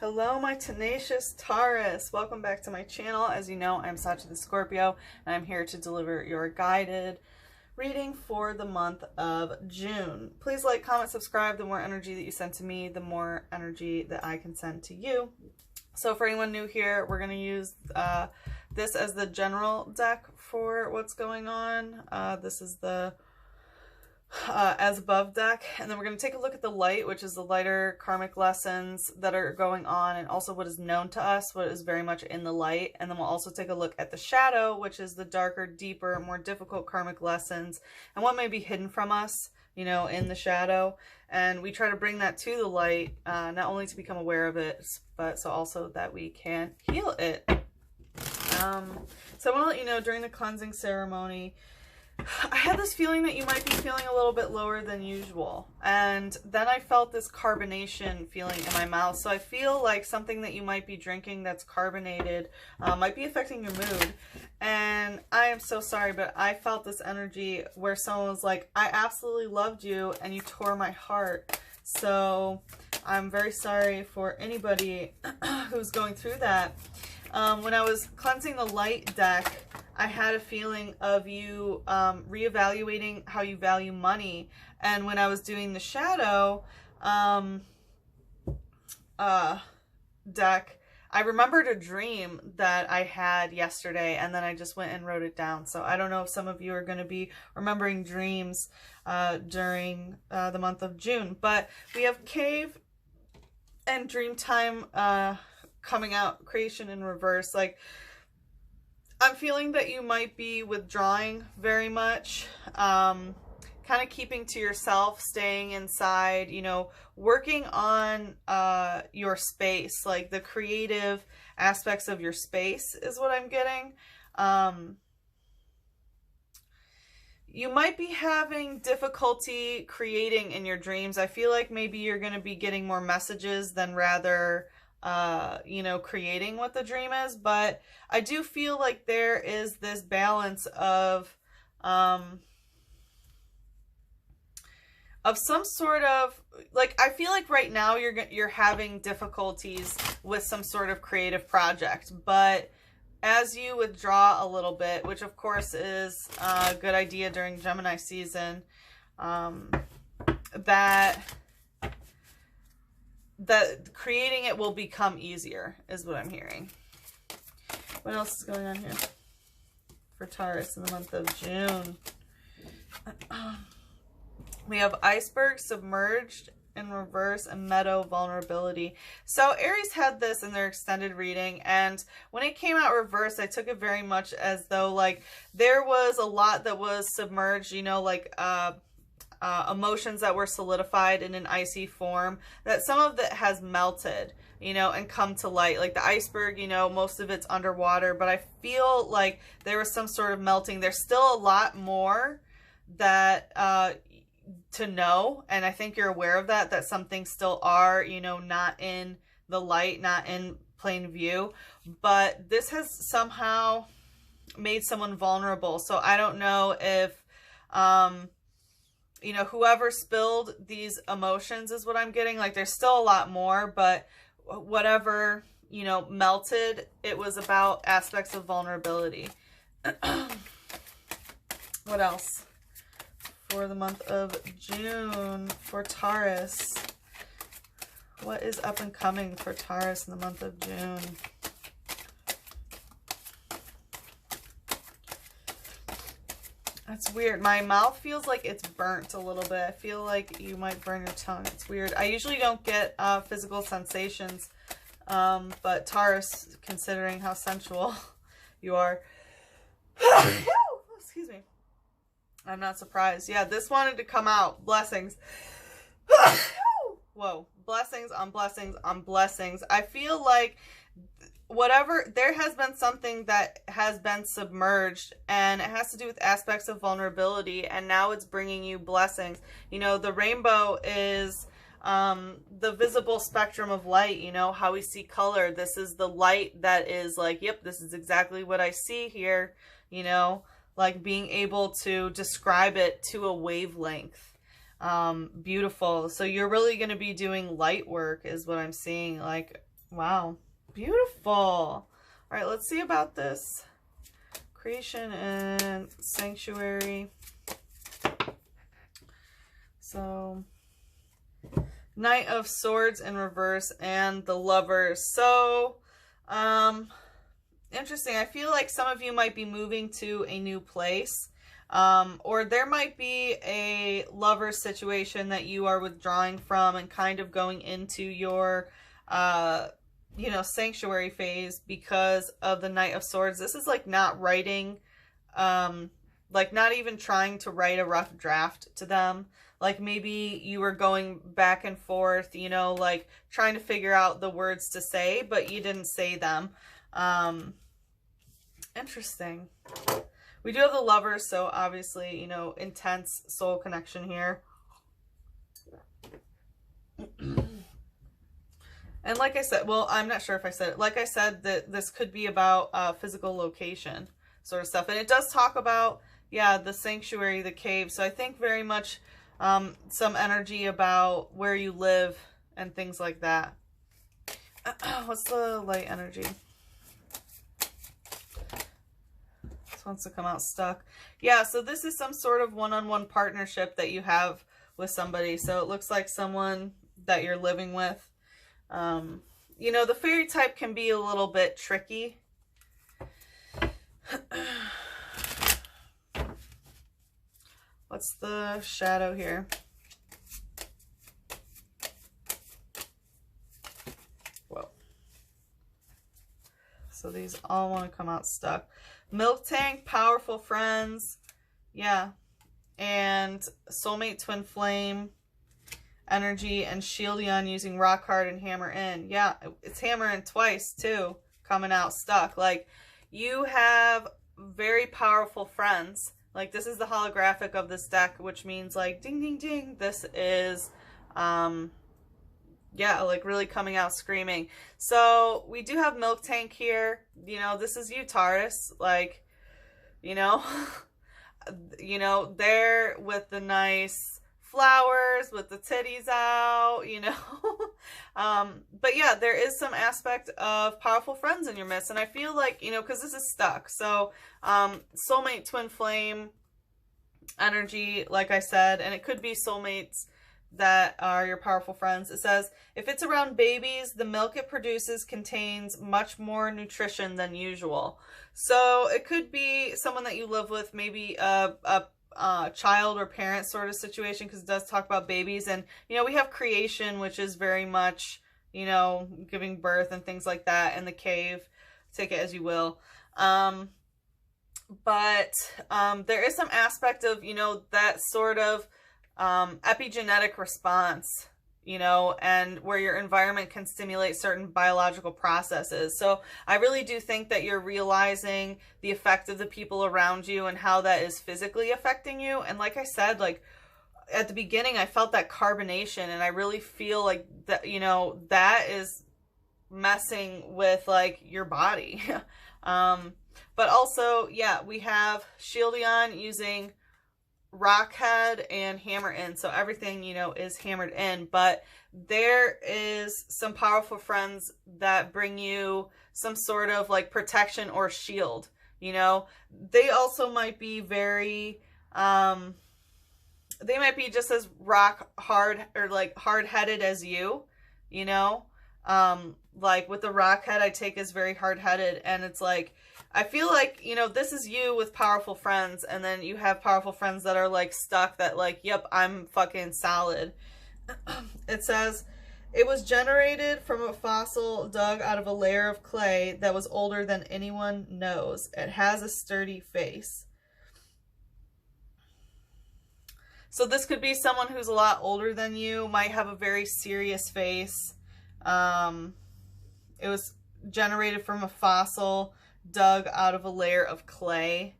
Hello, my tenacious Taurus. Welcome back to my channel. As you know, I'm Sachi the Scorpio, and I'm here to deliver your guided reading for the month of June. Please like, comment, subscribe. The more energy that you send to me, the more energy that I can send to you. So for anyone new here, we're going to use this as the general deck for what's going on. This is the as above deck, and then we're going to take a look at the light, which is the lighter karmic lessons that are going on, and also what is known to us, what is very much in the light. And then we'll also take a look at the shadow, which is the darker, deeper, more difficult karmic lessons and what may be hidden from us, you know, in the shadow. And we try to bring that to the light, not only to become aware of it, but so also that we can heal it. So I want to let you know, during the cleansing ceremony, I had this feeling that you might be feeling a little bit lower than usual. And then I felt this carbonation feeling in my mouth. So I feel like something that you might be drinking that's carbonated might be affecting your mood. And I am so sorry, but I felt this energy where someone was like, I absolutely loved you and you tore my heart. So I'm very sorry for anybody who's going through that. When I was cleansing the light deck, I had a feeling of you reevaluating how you value money. And when I was doing the shadow deck, I remembered a dream that I had yesterday, and then I just went and wrote it down. So I don't know if some of you are going to be remembering dreams during the month of June. But we have Cave and Dreamtime coming out, creation in reverse. Like, I'm feeling that you might be withdrawing very much, kind of keeping to yourself, staying inside, you know, working on your space, like the creative aspects of your space is what I'm getting. You might be having difficulty creating in your dreams. I feel like maybe you're going to be getting more messages than rather you know, creating what the dream is. But I do feel like there is this balance of some sort of, like, I feel like right now you're having difficulties with some sort of creative project, but as you withdraw a little bit, which of course is a good idea during Gemini season, that creating it will become easier is what I'm hearing. What else is going on here for Taurus in the month of June? We have iceberg, submerged in reverse, and meadow, vulnerability. So Aries had this in their extended reading, and when it came out reversed, I took it very much as though like there was a lot that was submerged, you know, like emotions that were solidified in an icy form, that some of it has melted, you know, and come to light. Like the iceberg, you know, most of it's underwater, but I feel like there was some sort of melting. There's still a lot more that to know, and I think you're aware of that some things still are, you know, not in the light, not in plain view, but this has somehow made someone vulnerable. So I don't know if you know, whoever spilled these emotions is what I'm getting. Like there's still a lot more, but whatever, you know, melted, it was about aspects of vulnerability. What else for the month of June for Taurus? What is up and coming for Taurus in the month of June? That's weird. My mouth feels like it's burnt a little bit. I feel like you might burn your tongue. It's weird. I usually don't get physical sensations, but Taurus, considering how sensual you are, excuse me, I'm not surprised. Yeah, this wanted to come out. Blessings. Whoa. Blessings on blessings on blessings. I feel like whatever, there has been something that has been submerged, and it has to do with aspects of vulnerability, and now it's bringing you blessings. You know, the rainbow is the visible spectrum of light, you know, how we see color. This is the light that is like, yep, this is exactly what I see here, you know, like being able to describe it to a wavelength. Beautiful. So you're really going to be doing light work is what I'm seeing. Like Wow. Beautiful. All right, let's see about this creation and sanctuary. So, Knight of Swords in reverse and the Lovers. So, interesting. I feel like some of you might be moving to a new place. Or there might be a lover situation that you are withdrawing from and kind of going into your, you know, sanctuary phase because of the Knight of Swords. This is like not writing, like not even trying to write a rough draft to them. Like maybe you were going back and forth, you know, like trying to figure out the words to say, but you didn't say them. Interesting. We do have the Lovers, so obviously, you know, intense soul connection here. And like I said, well, I'm not sure if I said it. Like I said, that this could be about physical location sort of stuff. And it does talk about, yeah, the sanctuary, the cave. So I think very much some energy about where you live and things like that. What's the light energy? This wants to come out stuck. Yeah, so this is some sort of one-on-one partnership that you have with somebody. So it looks like someone that you're living with. You know, the fairy type can be a little bit tricky. What's the shadow here? Whoa. So these all want to come out stuck. Milk Tank, Powerful Friends. Yeah. And Soulmate Twin Flame energy and Shieldon using Rock Hard and Hammer In. Yeah, it's Hammer In twice too, coming out stuck. Like, you have very powerful friends. Like, this is the holographic of this deck, which means like ding ding ding, this is yeah, like really coming out screaming. So we do have Milk Tank here. You know, this is you, Taurus. Like, you know, you know, there with the nice flowers, with the titties out, you know. But yeah, there is some aspect of powerful friends in your midst. And I feel like, you know, because this is stuck. So Soulmate Twin Flame energy, like I said, and it could be soulmates that are your powerful friends. It says, if it's around babies, the milk it produces contains much more nutrition than usual. So it could be someone that you live with, maybe a child or parent sort of situation, because it does talk about babies. And, you know, we have creation, which is very much, you know, giving birth and things like that in the cave. Take it as you will. But there is some aspect of, you know, that sort of epigenetic response, you know, and where your environment can stimulate certain biological processes. So I really do think that you're realizing the effect of the people around you and how that is physically affecting you. And like I said, like at the beginning, I felt that carbonation, and I really feel like that, you know, that is messing with like your body. But also, yeah, we have Shieldon using Rockhead and Hammer In. So everything, you know, is hammered in. But there is some powerful friends that bring you some sort of like protection or shield, you know. They also might be very, they might be just as rock hard or like hard-headed as you know. Like with the Rockhead, I take as very hard-headed, and it's like, I feel like, you know, this is you with powerful friends, and then you have powerful friends that are like stuck, that like, yep, I'm fucking solid. It says, it was generated from a fossil dug out of a layer of clay that was older than anyone knows. It has a sturdy face. So this could be someone who's a lot older than you, might have a very serious face. It was generated from a fossil dug out of a layer of clay.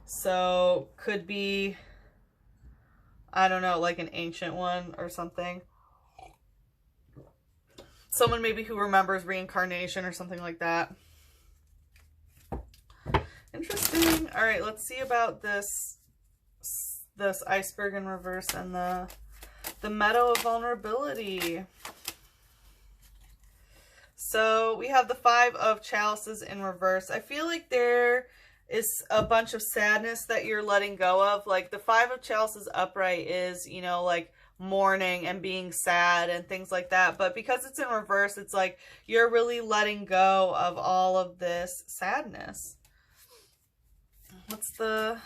So could be, I don't know, like an ancient one or something. Someone maybe who remembers reincarnation or something like that. Interesting. All right, let's see about this iceberg in reverse and the meadow of vulnerability. So we have the Five of Chalices in reverse. I feel like there is a bunch of sadness that you're letting go of. Like the Five of Chalices upright is, you know, like mourning and being sad and things like that. But because it's in reverse, it's like you're really letting go of all of this sadness. What's the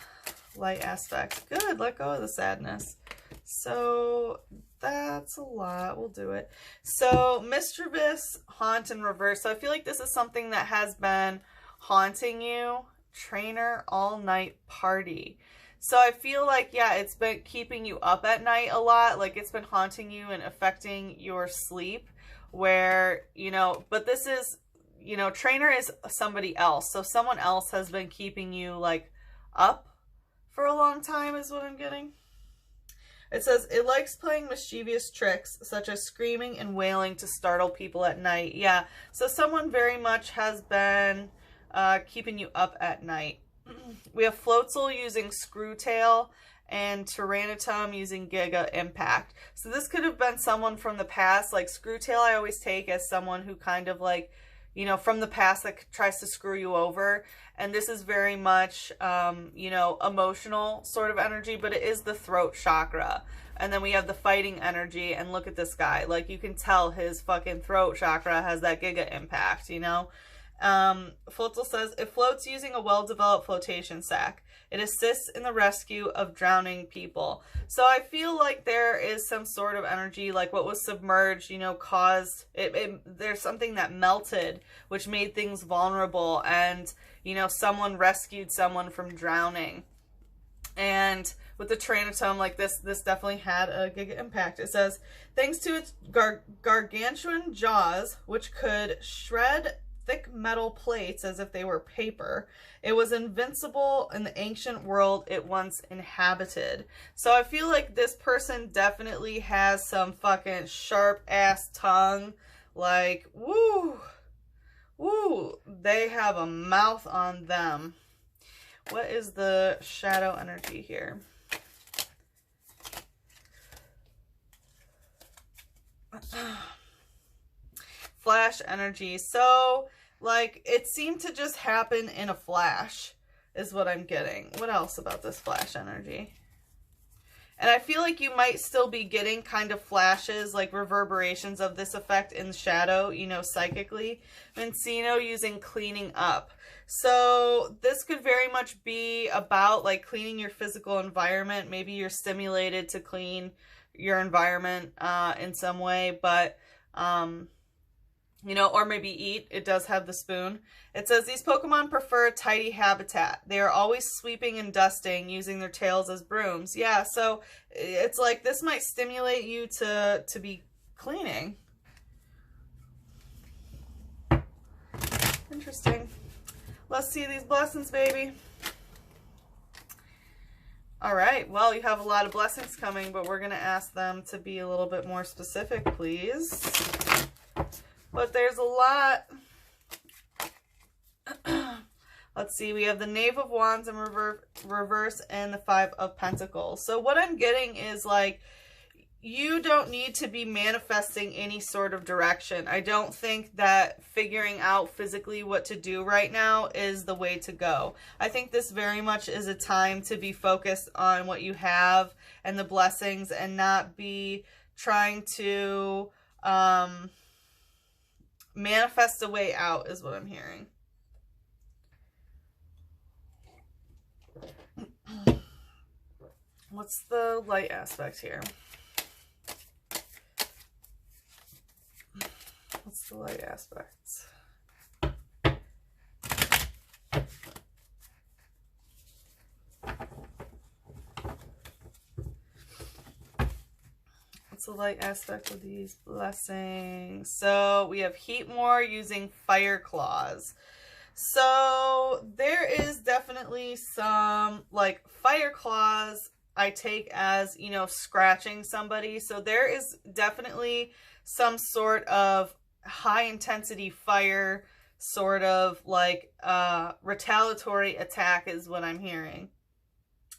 light aspect? Good, let go of the sadness. So that's a lot. We'll do it. So mischievous haunt in reverse. So I feel like this is something that has been haunting you. Trainer all night party. So I feel like, yeah, it's been keeping you up at night a lot. Like it's been haunting you and affecting your sleep where, you know, but this is, you know, trainer is somebody else. So someone else has been keeping you like up for a long time is what I'm getting. It says, it likes playing mischievous tricks, such as screaming and wailing to startle people at night. Yeah, so someone very much has been keeping you up at night. We have Floatzel using Screwtail and Tyrannotum using Giga Impact. So this could have been someone from the past. Like Screwtail I always take as someone who kind of like, you know, from the past that tries to screw you over. And this is very much, you know, emotional sort of energy, but it is the throat chakra. And then we have the fighting energy, and look at this guy. Like, you can tell his fucking throat chakra has that Giga Impact, you know? Floatzel says, it floats using a well-developed flotation sac. It assists in the rescue of drowning people. So I feel like there is some sort of energy, like what was submerged, you know, caused, there's something that melted, which made things vulnerable, and, you know, someone rescued someone from drowning. And with the Tyrannotum, like this definitely had a Giga Impact. It says, thanks to its gargantuan jaws, which could shred thick metal plates as if they were paper, it was invincible in the ancient world it once inhabited. So I feel like this person definitely has some fucking sharp ass tongue. Like, woo, they have a mouth on them. What is the shadow energy here? Flash energy. So, like, it seemed to just happen in a flash, is what I'm getting. What else about this flash energy? And I feel like you might still be getting kind of flashes, like reverberations of this effect in shadow, you know, psychically. Vincino using cleaning up. So this could very much be about like cleaning your physical environment. Maybe you're stimulated to clean your environment in some way, but you know, or maybe eat. It does have the spoon. It says these Pokemon prefer a tidy habitat. They are always sweeping and dusting, using their tails as brooms. Yeah, so it's like this might stimulate you to be cleaning. Interesting. Let's see these blessings, baby. All right, well, you have a lot of blessings coming, but we're going to ask them to be a little bit more specific, please. But there's a lot. Let's see, we have the Knave of Wands in reverse and the Five of Pentacles. So what I'm getting is like, you don't need to be manifesting any sort of direction. I don't think that figuring out physically what to do right now is the way to go. I think this very much is a time to be focused on what you have and the blessings and not be trying to manifest a way out is what I'm hearing. What's the light aspect here? What's the light aspect? What's the light aspect of these blessings? So we have Heatmore using Fire Claws. So there is definitely some like Fire Claws I take as, you know, scratching somebody. So there is definitely some sort of high intensity fire sort of like retaliatory attack is what I'm hearing.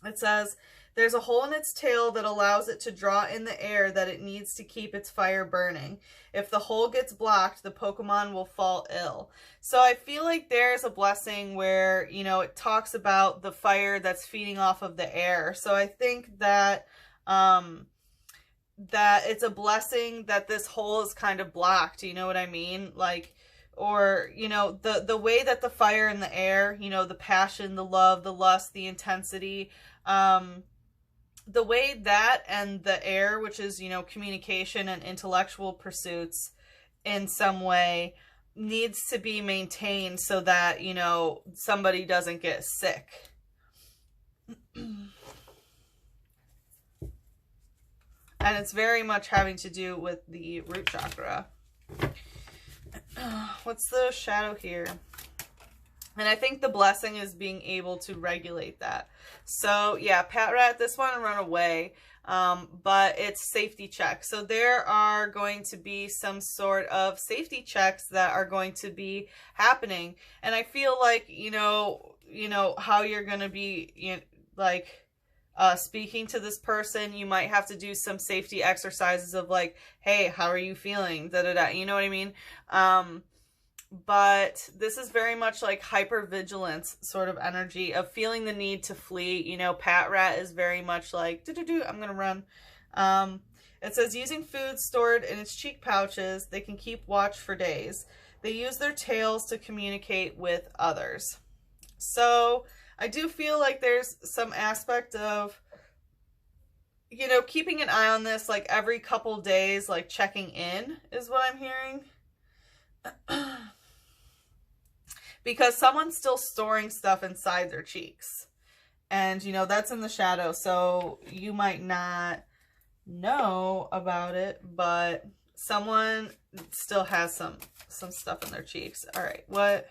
It says There's a hole in its tail that allows it to draw in the air that it needs to keep its fire burning. If the hole gets blocked, the Pokemon will fall ill. So I feel like there's a blessing where, you know, it talks about the fire that's feeding off of the air. So I think that that it's a blessing that this hole is kind of blocked, you know what I mean? Like, or, you know, the way that the fire in the air, you know, the passion, the love, the lust, the intensity, the way that and the air, which is, you know, communication and intellectual pursuits in some way, needs to be maintained so that, you know, somebody doesn't get sick. And it's very much having to do with the root chakra. What's the shadow here? And I think the blessing is being able to regulate that. So yeah, Pat Rat, this one run away, but it's safety checks. So there are going to be some sort of safety checks that are going to be happening. And I feel like, you know how you're going to be, you know, like, speaking to this person, you might have to do some safety exercises of like, hey, how are you feeling? Da, da, da. You know what I mean? But this is very much like hypervigilance sort of energy of feeling the need to flee. You know, Pat Rat is very much like, I'm going to run. It says, using food stored in its cheek pouches, they can keep watch for days. They use their tails to communicate with others. So I do feel like there's some aspect of, you know, keeping an eye on this, like every couple days, like checking in is what I'm hearing. Because someone's still storing stuff inside their cheeks. And, you know, that's in the shadow, so you might not know about it, but someone still has some stuff in their cheeks. All right, what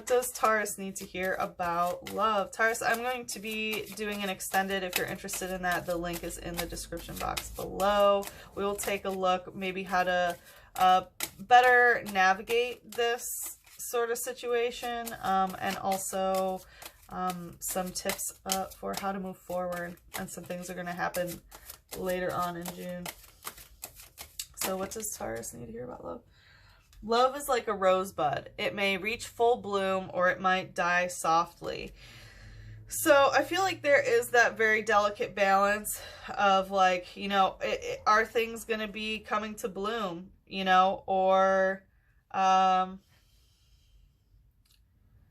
does Taurus need to hear about love? Taurus, I'm going to be doing an extended. If you're interested in that, the link is in the description box below. We will take a look maybe how to better navigate this sort of situation, and also some tips for how to move forward, and some things are going to happen later on in June. So what does Taurus need to hear about love? Love is like a rosebud. It may reach full bloom or it might die softly. So I feel like there is that very delicate balance of like, you know, are things going to be coming to bloom, you know, or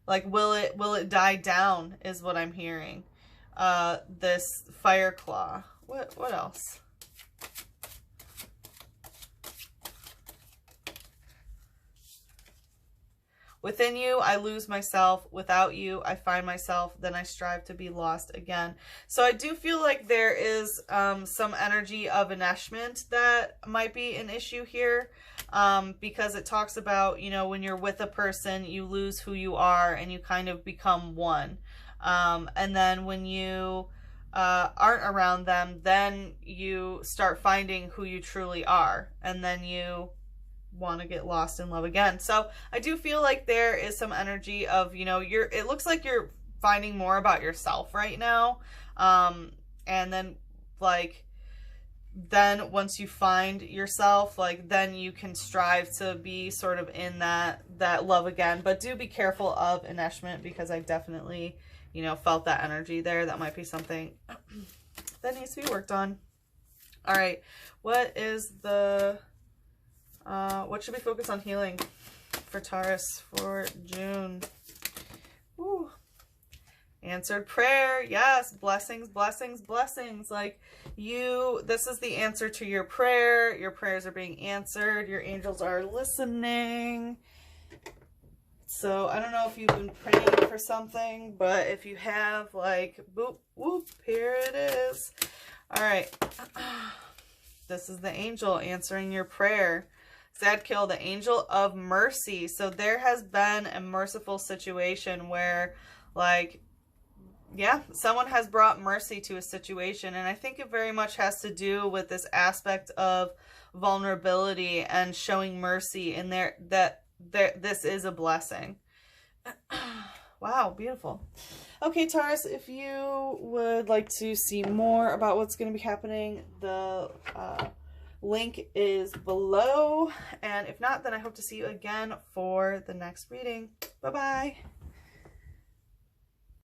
like will it die down is what I'm hearing. This fire claw. What else? Within you, I lose myself. Without you, I find myself. Then I strive to be lost again. So I do feel like there is some energy of enmeshment that might be an issue here, because it talks about, you know, when you're with a person, you lose who you are and you kind of become one. And then when you aren't around them, then you start finding who you truly are. And then you want to get lost in love again. So I do feel like there is some energy of, you know, it looks like you're finding more about yourself right now. And then like, then once you find yourself, like then you can strive to be sort of in that love again. But do be careful of enmeshment, because I definitely, you know, felt that energy there. That might be something that needs to be worked on. All right. What is the what should we focus on healing for Taurus for June? Ooh. Answered prayer. Yes. Blessings, blessings, blessings. Like this is the answer to your prayer. Your prayers are being answered. Your angels are listening. So I don't know if you've been praying for something, but if you have, like, boop, whoop, here it is. All right. This is the angel answering your prayer. Zadkill, the angel of mercy. So there has been a merciful situation where, like, yeah, someone has brought mercy to a situation. And I think it very much has to do with this aspect of vulnerability and showing mercy in there, that this is a blessing. Wow, beautiful. Okay, Taurus, if you would like to see more about what's going to be happening, the link is below. And if not, then I hope to see you again for the next reading. Bye-bye.